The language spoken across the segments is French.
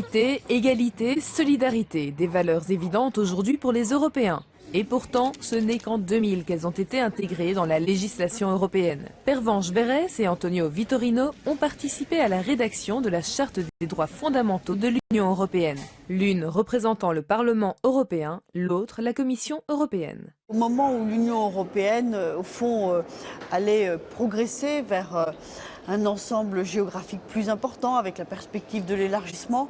Équité, égalité, solidarité, des valeurs évidentes aujourd'hui pour les Européens. Et pourtant, ce n'est qu'en 2000 qu'elles ont été intégrées dans la législation européenne. Pervenche Berès et Antonio Vitorino ont participé à la rédaction de la Charte des droits fondamentaux de l'Union européenne. L'une représentant le Parlement européen, l'autre la Commission européenne. Au moment où l'Union européenne, au fond, allait progresser vers un ensemble géographique plus important avec la perspective de l'élargissement,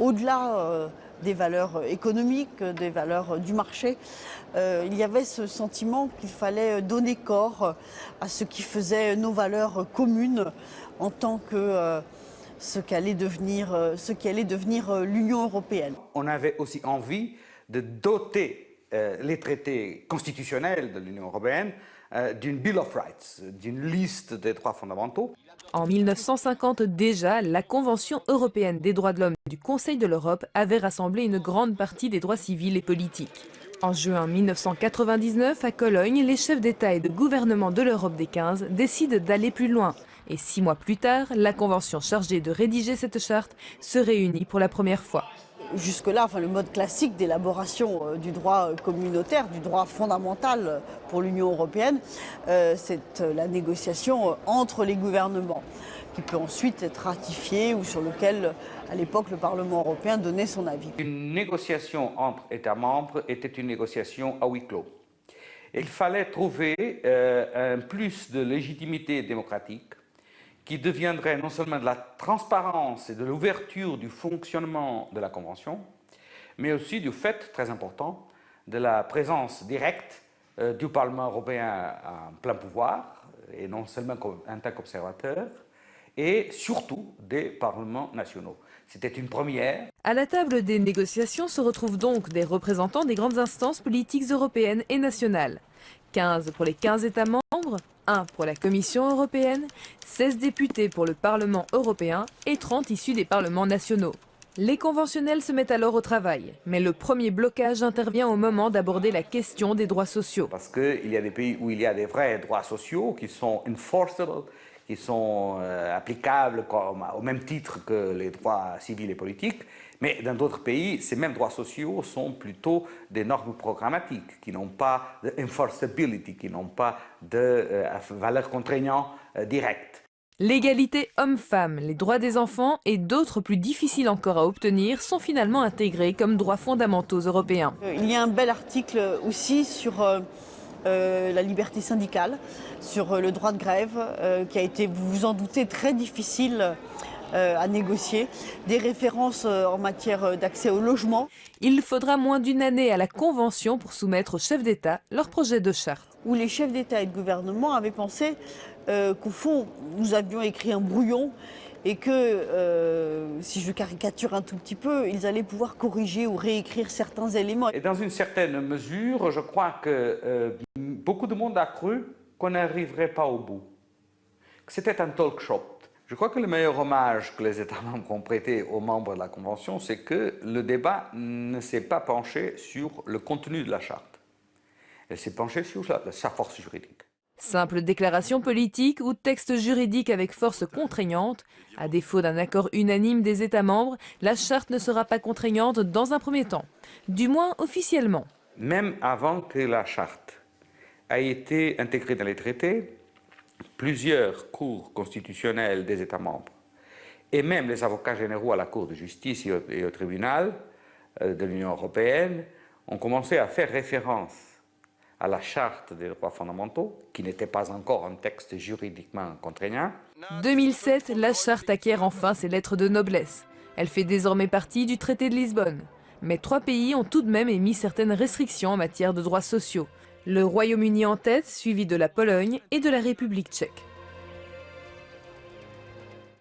au-delà des valeurs économiques, des valeurs du marché, il y avait ce sentiment qu'il fallait donner corps à ce qui faisait nos valeurs communes en tant que ce qu'allait devenir l'Union européenne. On avait aussi envie de doter les traités constitutionnels de l'Union européenne d'une Bill of Rights, d'une liste des droits fondamentaux. En 1950 déjà, la Convention européenne des droits de l'homme du Conseil de l'Europe avait rassemblé une grande partie des droits civils et politiques. En juin 1999, à Cologne, les chefs d'État et de gouvernement de l'Europe des 15 décident d'aller plus loin. Et 6 mois plus tard, la Convention chargée de rédiger cette charte se réunit pour la première fois. Jusque-là, le mode classique d'élaboration du droit communautaire, du droit fondamental pour l'Union européenne, c'est la négociation entre les gouvernements, qui peut ensuite être ratifiée ou sur lequel, à l'époque, le Parlement européen donnait son avis. Une négociation entre États membres était une négociation à huis clos. Il fallait trouver un plus de légitimité démocratique qui deviendrait non seulement de la transparence et de l'ouverture du fonctionnement de la Convention, mais aussi du fait, très important, de la présence directe du Parlement européen en plein pouvoir, et non seulement en tant qu'observateur, et surtout des parlements nationaux. C'était une première. À la table des négociations se retrouvent donc des représentants des grandes instances politiques européennes et nationales. 15 pour les 15 États membres, 1 pour la Commission européenne, 16 députés pour le Parlement européen et 30 issus des parlements nationaux. Les conventionnels se mettent alors au travail, mais le premier blocage intervient au moment d'aborder la question des droits sociaux. Parce qu'il y a des pays où il y a des vrais droits sociaux qui sont enforceable, qui sont applicables au même titre que les droits civils et politiques, mais dans d'autres pays, ces mêmes droits sociaux sont plutôt des normes programmatiques, qui n'ont pas d'enforceability, qui n'ont pas de valeur contraignante directe. L'égalité homme-femme, les droits des enfants et d'autres plus difficiles encore à obtenir sont finalement intégrés comme droits fondamentaux européens. Il y a un bel article aussi sur la liberté syndicale, sur le droit de grève, qui a été, vous vous en doutez, très difficile à négocier, des références en matière d'accès au logement. Il faudra moins d'une année à la Convention pour soumettre aux chefs d'État leur projet de charte. Où les chefs d'État et de gouvernement avaient pensé qu'au fond, nous avions écrit un brouillon et que, si je caricature un tout petit peu, ils allaient pouvoir corriger ou réécrire certains éléments. Et dans une certaine mesure, je crois que beaucoup de monde a cru qu'on n'arriverait pas au bout, que c'était un talk shop. Je crois que le meilleur hommage que les États membres ont prêté aux membres de la Convention, c'est que le débat ne s'est pas penché sur le contenu de la charte. Elle s'est penchée sur sa force juridique. Simple déclaration politique ou texte juridique avec force contraignante, à défaut d'un accord unanime des États membres, la charte ne sera pas contraignante dans un premier temps, du moins officiellement. Même avant que la charte ait été intégrée dans les traités, plusieurs cours constitutionnels des États membres et même les avocats généraux à la Cour de justice et au tribunal de l'Union européenne ont commencé à faire référence à la Charte des droits fondamentaux, qui n'était pas encore un texte juridiquement contraignant. 2007, la Charte acquiert enfin ses lettres de noblesse. Elle fait désormais partie du traité de Lisbonne. Mais 3 pays ont tout de même émis certaines restrictions en matière de droits sociaux. Le Royaume-Uni en tête, suivi de la Pologne et de la République tchèque.